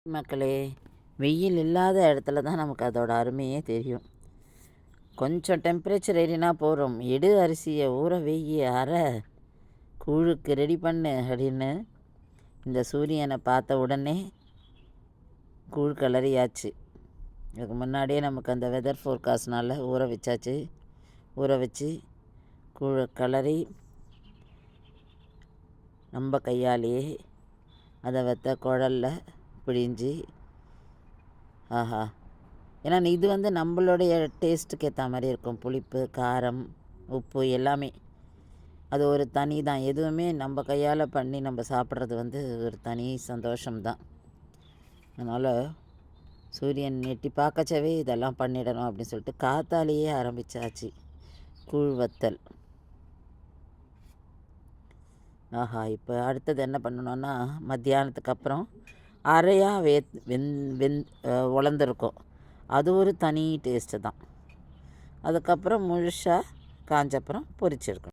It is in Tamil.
மக்களே, வெயில் இல்லாத இடத்துல தான் நமக்கு அதோட அருமையே தெரியும். கொஞ்சம் டெம்பரேச்சர் ஏறினா போகிறோம், எடு அரிசியை ஊற வெய்யி அரை கூழுக்கு ரெடி பண்ணு அப்படின்னு இந்த சூரியனை பார்த்த உடனே கூழ் கிளறியாச்சு. இதுக்கு முன்னாடியே நமக்கு அந்த வெதர் ஃபோர்காஸ்ட்னால ஊற வச்சாச்சு. ஊற வச்சு கூழை கிளறி நம்ம கையாலேயே அதை வெத்த குழலில் பிழிஞ்சு ஆஹா! ஏன்னா இது நம்மளுடைய டேஸ்ட்டுக்கு ஏற்ற மாதிரி இருக்கும். புளிப்பு, காரம், உப்பு எல்லாமே அது ஒரு தனி தான். எதுவுமே நம்ம கையால் பண்ணி நம்ம சாப்பிட்றது ஒரு தனி சந்தோஷம்தான். அதனால் சூரியன் எட்டி பார்க்கச்சவே இதெல்லாம் பண்ணிடணும் அப்படின்னு சொல்லிட்டு காத்தாலேயே ஆரம்பித்தாச்சு கூழ் வத்தல். ஆஹா! இப்போ அடுத்தது என்ன பண்ணணுன்னா, மத்தியானத்துக்கு அப்புறம் அரையாக உலர்ந்துருக்கும். அது ஒரு தனி டேஸ்ட்டு தான். அதுக்கப்புறம் முழுசாக காஞ்சப்புறம் பொரிச்சிருக்கணும்.